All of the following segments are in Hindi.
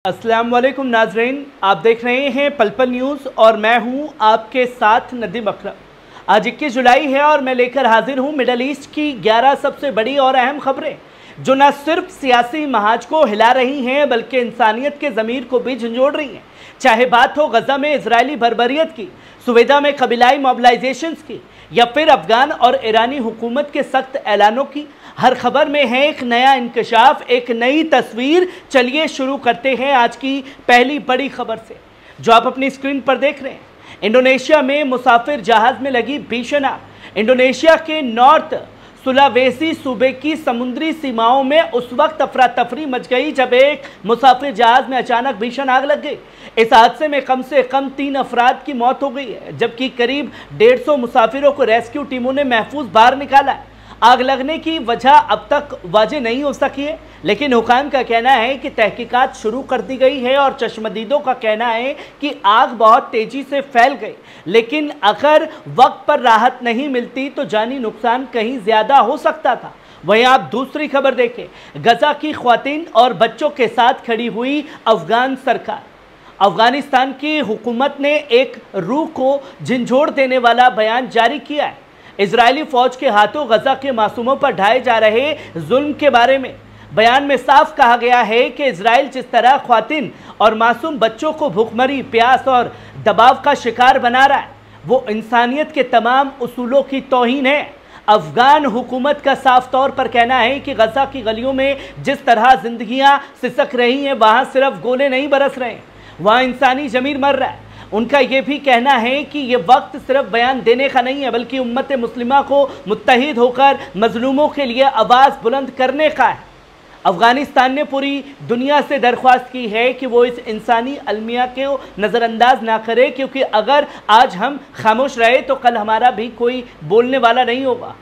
अस्सलाम वालेकुम नाजरीन, आप देख रहे हैं पल पल न्यूज़ और मैं हूं आपके साथ नदीम अकरम। आज 21 जुलाई है और मैं लेकर हाजिर हूं मिडल ईस्ट की 11 सबसे बड़ी और अहम खबरें जो न सिर्फ सियासी महाज को हिला रही हैं बल्कि इंसानियत के ज़मीर को भी झंझोड़ रही हैं। चाहे बात हो गजा में इजरायली बर्बरियत की, सुवेदा में कबीलाई मोबिलाइजेशंस की या फिर अफगान और ईरानी हुकूमत के सख्त ऐलानों की, हर खबर में है एक नया इंकशाफ, एक नई तस्वीर। चलिए शुरू करते हैं आज की पहली बड़ी खबर से जो आप अपनी स्क्रीन पर देख रहे हैं। इंडोनेशिया में मुसाफिर जहाज में लगी भीषण आग। इंडोनेशिया के नॉर्थ सुलावेसी सूबे की समुद्री सीमाओं में उस वक्त अफरा तफरी मच गई जब एक मुसाफिर जहाज में अचानक भीषण आग लग गई। इस हादसे में कम से कम 3 अफराद की मौत हो गई है जबकि करीब 150 मुसाफिरों को रेस्क्यू टीमों ने महफूज बाहर निकाला है। आग लगने की वजह अब तक वाज़ेह नहीं हो सकी है, लेकिन हुकाम का कहना है कि तहकीकात शुरू कर दी गई है और चश्मदीदों का कहना है कि आग बहुत तेज़ी से फैल गई, लेकिन अगर वक्त पर राहत नहीं मिलती तो जानी नुकसान कहीं ज़्यादा हो सकता था। वहीं आप दूसरी खबर देखें, गजा की ख्वातीन और बच्चों के साथ खड़ी हुई अफगान सरकार। अफगानिस्तान की हुकूमत ने एक रूह को झंझोड़ देने वाला बयान जारी किया है। इजरायली फौज के हाथों गजा के मासूमों पर ढाए जा रहे जुल्म के बारे में बयान में साफ कहा गया है कि इजराइल जिस तरह ख्वातीन और मासूम बच्चों को भूखमरी, प्यास और दबाव का शिकार बना रहा है वो इंसानियत के तमाम उसूलों की तौहीन है। अफगान हुकूमत का साफ तौर पर कहना है कि गजा की गलियों में जिस तरह जिंदगियां सिसक रही हैं वहां सिर्फ गोले नहीं बरस रहे हैं, वहां इंसानी ज़मीर मर रहा है। उनका यह भी कहना है कि यह वक्त सिर्फ बयान देने का नहीं है बल्कि उम्मत मुस्लिमा को मुत्तहिद होकर मजलूमों के लिए आवाज़ बुलंद करने का है। अफगानिस्तान ने पूरी दुनिया से दरख्वास्त की है कि वो इस इंसानी अलमिया को नज़रअंदाज ना करे, क्योंकि अगर आज हम खामोश रहे तो कल हमारा भी कोई बोलने वाला नहीं होगा।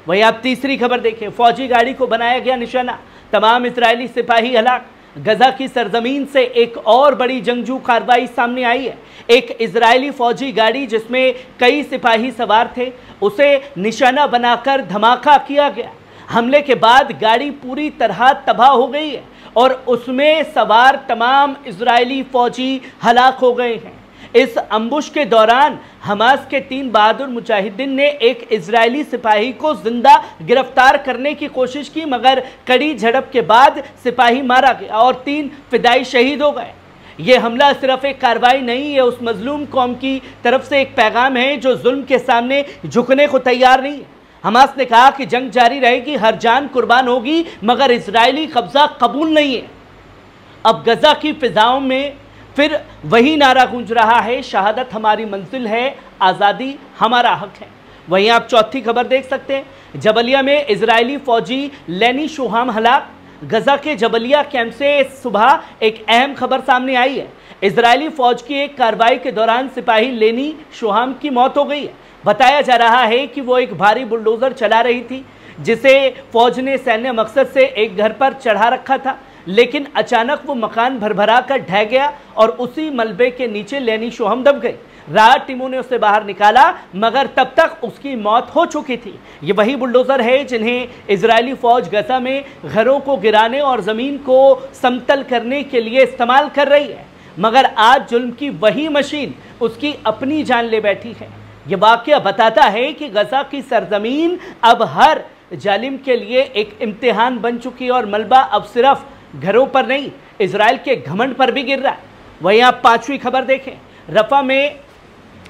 वहीं आप तीसरी खबर देखें, फौजी गाड़ी को बनाया गया निशाना, तमाम इजरायली सिपाही हलाक। गजा की सरजमीन से एक और बड़ी जंगजू कार्रवाई सामने आई है। एक इजरायली फौजी गाड़ी जिसमें कई सिपाही सवार थे उसे निशाना बनाकर धमाका किया गया। हमले के बाद गाड़ी पूरी तरह तबाह हो गई है और उसमें सवार तमाम इजरायली फौजी हलाक हो गए हैं। इस अम्बुश के दौरान हमास के 3 बहादुर मुजाहिदीन ने एक इजरायली सिपाही को जिंदा गिरफ्तार करने की कोशिश की, मगर कड़ी झड़प के बाद सिपाही मारा गया और 3 फिदाई शहीद हो गए। ये हमला सिर्फ एक कार्रवाई नहीं है, उस मजलूम कौम की तरफ से एक पैगाम है जो जुल्म के सामने झुकने को तैयार नहीं है। हमास ने कहा कि जंग जारी रहेगी, हर जान कुर्बान होगी, मगर इजरायली कब्जा कबूल नहीं है। अब गजा की फिजाओं में फिर वही नारा गूंज रहा है, शहादत हमारी मंजिल है, आज़ादी हमारा हक है। वहीं आप चौथी खबर देख सकते हैं, जबलिया में इजरायली फौजी लेनी शोहाम हलाक। गजा के जबलिया कैंप से सुबह एक अहम खबर सामने आई है। इजरायली फौज की एक कार्रवाई के दौरान सिपाही लेनी शोहाम की मौत हो गई है। बताया जा रहा है कि वो एक भारी बुलडोजर चला रही थी जिसे फौज ने सैन्य मकसद से एक घर पर चढ़ा रखा था, लेकिन अचानक वो मकान भरभरा कर ढह गया और उसी मलबे के नीचे लेनी शोहम दब गई। राहत टीमों ने उसे बाहर निकाला मगर तब तक उसकी मौत हो चुकी थी। ये वही बुलडोज़र है जिन्हें इजरायली फौज गजा में घरों को गिराने और ज़मीन को समतल करने के लिए इस्तेमाल कर रही है, मगर आज जुल्म की वही मशीन उसकी अपनी जान ले बैठी है। ये वाक़या बताता है कि गजा की सरजमीन अब हर जालिम के लिए एक इम्तिहान बन चुकी है और मलबा अब सिर्फ घरों पर नहीं, इजराइल के घमंड पर भी गिर रहा है। वहीं आप पांचवी खबर देखें, रफा में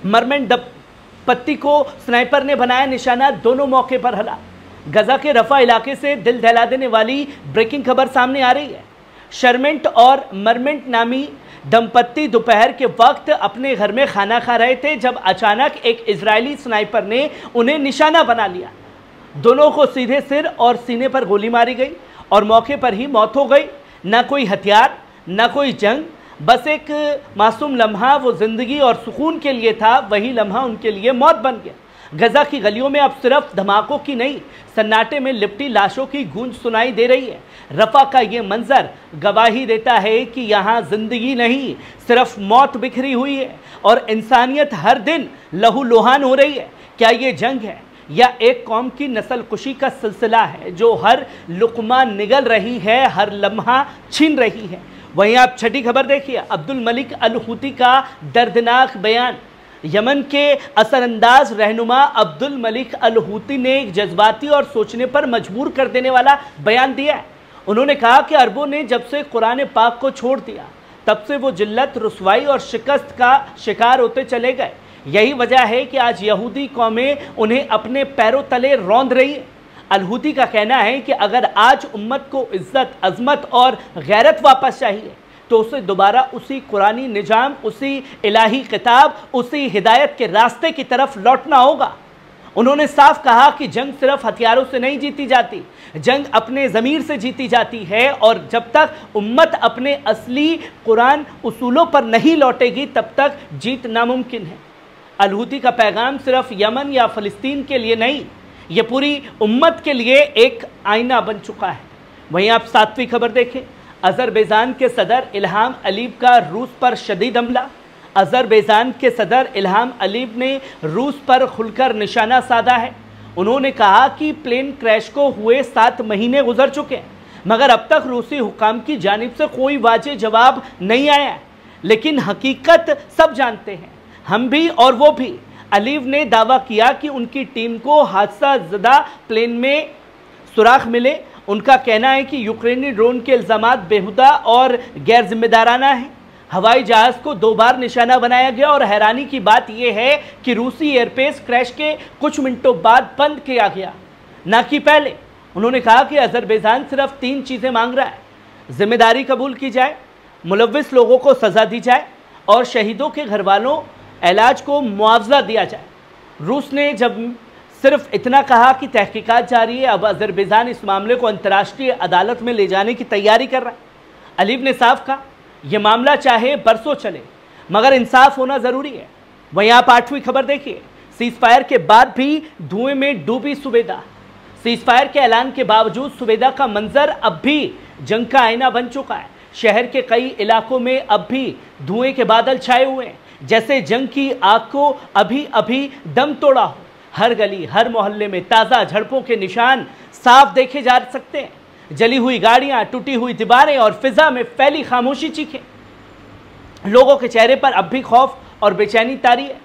मरमेंट दंपत्ति को स्नाइपर ने बनाया निशाना, दोनों मौके पर हला। गजा के रफा इलाके से दिल दहला देने वाली ब्रेकिंग खबर सामने आ रही है। शर्मेंट और मरमेंट नामी दंपत्ति दोपहर के वक्त अपने घर में खाना खा रहे थे जब अचानक एक इजरायली स्नाइपर ने उन्हें निशाना बना लिया। दोनों को सीधे सिर और सीने पर गोली मारी गई और मौके पर ही मौत हो गई। ना कोई हथियार, ना कोई जंग, बस एक मासूम लम्हा वो ज़िंदगी और सुकून के लिए था, वही लम्हा उनके लिए मौत बन गया। गजा की गलियों में अब सिर्फ धमाकों की नहीं, सन्नाटे में लिपटी लाशों की गूंज सुनाई दे रही है। रफ़ा का ये मंजर गवाही देता है कि यहाँ ज़िंदगी नहीं, सिर्फ मौत बिखरी हुई है और इंसानियत हर दिन लहूलुहान हो रही है। क्या ये जंग है या एक कौम की नस्ल कुशी का सिलसिला है जो हर लुक़मा निगल रही है, हर लम्हा छीन रही है? वहीं आप छठी खबर देखिए, अब्दुल मलिक अल हूती का दर्दनाक बयान। यमन के असरअंदाज रहनुमा अब्दुल मलिक अल हूती ने एक जज्बाती और सोचने पर मजबूर कर देने वाला बयान दिया है। उन्होंने कहा कि अरबों ने जब से कुरान पाक को छोड़ दिया तब से वो जिल्लत, रुसवाई और शिकस्त का शिकार होते चले गए। यही वजह है कि आज यहूदी कौमें उन्हें अपने पैरों तले रौंद रही है। अल हूती का कहना है कि अगर आज उम्मत को इज्जत, अजमत और गैरत वापस चाहिए तो उसे दोबारा उसी कुरानी निजाम, उसी इलाही किताब, उसी हिदायत के रास्ते की तरफ लौटना होगा। उन्होंने साफ कहा कि जंग सिर्फ हथियारों से नहीं जीती जाती, जंग अपने ज़मीर से जीती जाती है, और जब तक उम्मत अपने असली कुरान उसूलों पर नहीं लौटेगी तब तक जीत नामुमकिन है। अल हूती का पैगाम सिर्फ यमन या फ़लस्तीन के लिए नहीं, ये पूरी उम्मत के लिए एक आईना बन चुका है। वहीं आप 7वीं खबर देखें, अज़रबैजान के सदर इल्हाम अलीव का रूस पर शदीद हमला। अज़रबैजान के सदर इल्हाम अलीव ने रूस पर खुलकर निशाना साधा है। उन्होंने कहा कि प्लेन क्रैश को हुए 7 महीने गुजर चुके हैं, मगर अब तक रूसी हुकाम की जानिब से कोई वाज़ेह जवाब नहीं आया है। लेकिन हकीकत सब जानते हैं, हम भी और वो भी। अलीव ने दावा किया कि उनकी टीम को हादसा ज़दा प्लेन में सुराख मिले। उनका कहना है कि यूक्रेनी ड्रोन के इल्ज़ामात बेहुदा और गैर जिम्मेदाराना है। हवाई जहाज़ को 2 बार निशाना बनाया गया और हैरानी की बात यह है कि रूसी एयरबेस क्रैश के कुछ मिनटों बाद बंद किया गया, ना कि पहले। उन्होंने कहा कि अज़रबैजान सिर्फ 3 चीज़ें मांग रहा है: जिम्मेदारी कबूल की जाए, मुलव्विस लोगों को सज़ा दी जाए और शहीदों के घर वालों इलाज को मुआवजा दिया जाए। रूस ने जब सिर्फ इतना कहा कि तहकीकात जारी है, अब अज़रबैजान इस मामले को अंतर्राष्ट्रीय अदालत में ले जाने की तैयारी कर रहा है। अलीव ने साफ कहा, यह मामला चाहे बरसों चले मगर इंसाफ होना ज़रूरी है। वहीं आप 8वीं खबर देखिए, सीज़ फायर के बाद भी धुएं में डूबी सुबेदा। सीज़ फायर के ऐलान के बावजूद सुबेदा का मंजर अब भी जंग का आईना बन चुका है। शहर के कई इलाकों में अब भी धुएं के बादल छाए हुए हैं, जैसे जंग की आग को अभी अभी दम तोड़ा हो। हर गली, हर मोहल्ले में ताज़ा झड़पों के निशान साफ देखे जा सकते हैं। जली हुई गाड़ियां, टूटी हुई दीवारें और फिजा में फैली खामोशी चीखें। लोगों के चेहरे पर अब भी खौफ और बेचैनी तारी है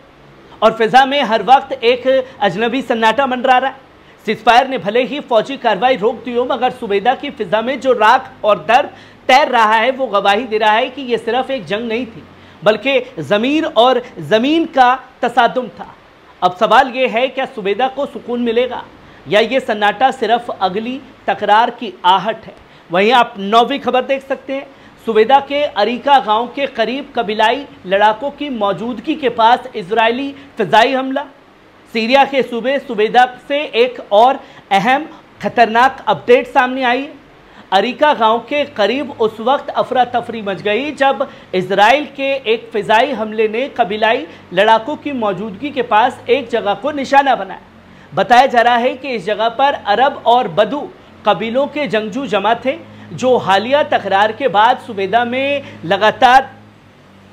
और फिजा में हर वक्त एक अजनबी सन्नाटा मंडरा रहा है। सीज़फायर ने भले ही फौजी कार्रवाई रोक दी हो, मगर सुबेदा की फिजा में जो राख और दर्द तैर रहा है वो गवाही दे रहा है कि यह सिर्फ एक जंग नहीं थी, बल्कि ज़मीर और ज़मीन का तसादुम था। अब सवाल ये है, क्या सुबेदा को सुकून मिलेगा या ये सन्नाटा सिर्फ अगली तकरार की आहट है? वहीं आप 9वीं खबर देख सकते हैं, सुबेदा के अरीका गांव के करीब कबीलाई लड़ाकों की मौजूदगी के पास इजरायली फ़िज़ाई हमला। सीरिया के सूबे सुबेदा से एक और अहम खतरनाक अपडेट सामने आई है। अरीका गांव के करीब उस वक्त अफरा तफरी मच गई जब इजराइल के एक फ़िज़ाई हमले ने कबीलाई लड़ाकों की मौजूदगी के पास एक जगह को निशाना बनाया। बताया जा रहा है कि इस जगह पर अरब और बदू कबीलों के जंगजू जमा थे, जो हालिया तकरार के बाद सुबेदा में लगातार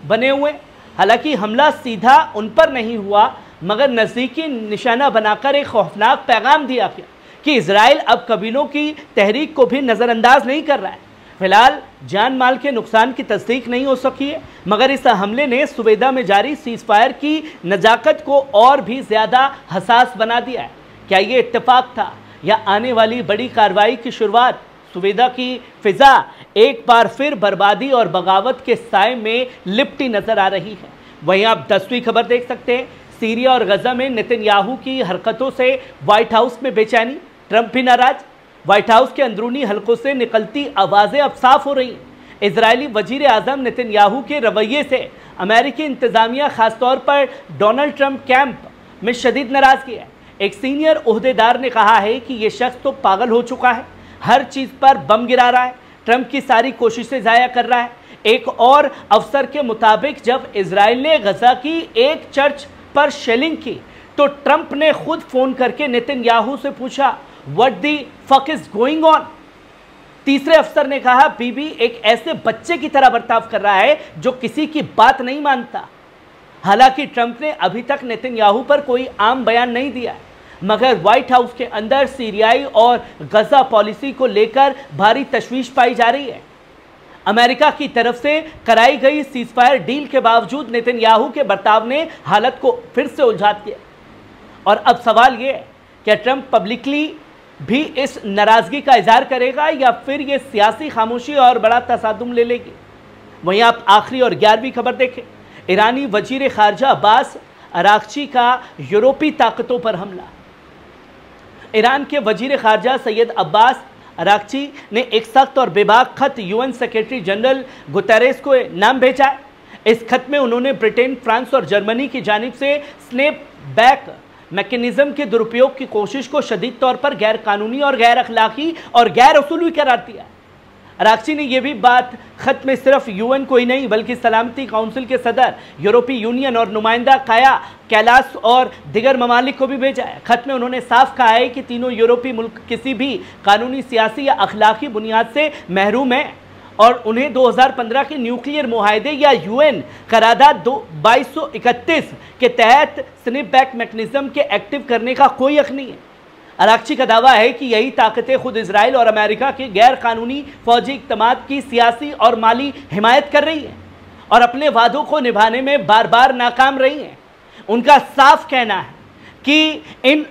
बने हुए। हालांकि हमला सीधा उन पर नहीं हुआ, मगर नज़दीकी निशाना बनाकर एक खौफनाक पैगाम दिया गया कि इजराइल अब कबीलों की तहरीक को भी नज़रअंदाज नहीं कर रहा है। फिलहाल जान माल के नुकसान की तस्दीक नहीं हो सकी है, मगर इस हमले ने सुबेदा में जारी सीज़ फायर की नज़ाकत को और भी ज़्यादा हसास बना दिया है। क्या ये इत्तेफाक था या आने वाली बड़ी कार्रवाई की शुरुआत? सुबेदा की फ़िज़ा एक बार फिर बर्बादी और बगावत के साए में लिपटी नज़र आ रही है। वहीं आप 10वीं खबर देख सकते हैं, सीरिया और गजा में नेतन्याहू की हरकतों से व्हाइट हाउस में बेचैनी, ट्रंप भी नाराज। व्हाइट हाउस के अंदरूनी हलकों से निकलती आवाज़ें अब साफ हो रही हैं। इजरायली वजीर आज़म नेतन्याहू के रवैये से अमेरिकी इंतज़ामिया खासतौर पर डोनाल्ड ट्रंप कैंप में शदीद नाराज़गी है। एक सीनियर ओहदेदार ने कहा है कि ये शख्स तो पागल हो चुका है, हर चीज़ पर बम गिरा रहा है, ट्रंप की सारी कोशिशें ज़ाया कर रहा है। एक और अफसर के मुताबिक जब इजराइल ने गजा की एक चर्च पर शेलिंग की तो ट्रंप ने खुद फ़ोन करके नेतन्याहू से पूछा, what the fuck is going on. तीसरे अफसर ने कहा, बीबी एक ऐसे बच्चे की तरह बर्ताव कर रहा है जो किसी की बात नहीं मानता। हालांकि ट्रंप ने अभी तक नेतन्याहू पर कोई आम बयान नहीं दिया है, मगर व्हाइट हाउस के अंदर सीरियाई और गजा पॉलिसी को लेकर भारी तशवीश पाई जा रही है। अमेरिका की तरफ से कराई गई सीजफायर डील के बावजूद नेतन्याहू के बर्ताव ने हालत को फिर से उलझा दिया। और अब सवाल यह है कि ट्रंप पब्लिकली भी इस नाराजगी का इजहार करेगा या फिर यह सियासी खामोशी और बड़ा तसादुम ले लेगी। वहीं आप आखिरी और 11वीं खबर देखें, ईरानी वजीर खारजा अब्बास अरागची का यूरोपीय ताकतों पर हमला। ईरान के वजीर खारजा सैयद अब्बास अरागची ने एक सख्त और बेबाक खत यूएन सेक्रेटरी जनरल गुतेरेस को नाम भेजा है। इस खत में उन्होंने ब्रिटेन, फ्रांस और जर्मनी की जानिब से स्नैप बैक मैकेनिज्म के दुरुपयोग की कोशिश को शदीद तौर पर गैर कानूनी और गैर अखलाकी और गैर उसूली करार दिया। अरागची ने यह भी बात खत में सिर्फ यूएन को ही नहीं बल्कि सलामती काउंसिल के सदर, यूरोपीय यूनियन और नुमाइंदा काया कैलास और दिगर ममालिक को भी भेजा है। खत में उन्होंने साफ कहा है कि तीनों यूरोपीय मुल्क किसी भी कानूनी, सियासी या अखलाकी बुनियाद से महरूम हैं और उन्हें 2015 के न्यूक्लियर मुआहदे या यूएन करारदाद 2231 के तहत स्नैपबैक मैकेनिज्म के एक्टिव करने का कोई हक नहीं है। अरागची का दावा है कि यही ताकतें खुद इजराइल और अमेरिका के गैर कानूनी फौजी इक़दामात की सियासी और माली हिमायत कर रही हैं और अपने वादों को निभाने में बार बार नाकाम रही हैं। उनका साफ कहना है कि इन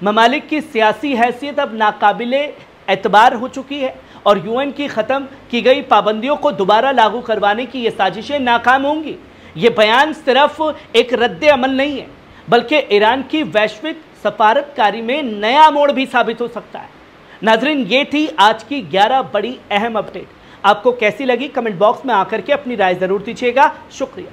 ममालिक की सियासी हैसियत अब नाकाबिले एतबार हो चुकी है और यूएन की ख़त्म की गई पाबंदियों को दोबारा लागू करवाने की ये साजिशें नाकाम होंगी। ये बयान सिर्फ एक रद्द अमल नहीं है बल्कि ईरान की वैश्विक सफारतकारी में नया मोड़ भी साबित हो सकता है। नाजरीन, ये थी आज की 11 बड़ी अहम अपडेट। आपको कैसी लगी कमेंट बॉक्स में आकर के अपनी राय ज़रूर दीजिएगा। शुक्रिया।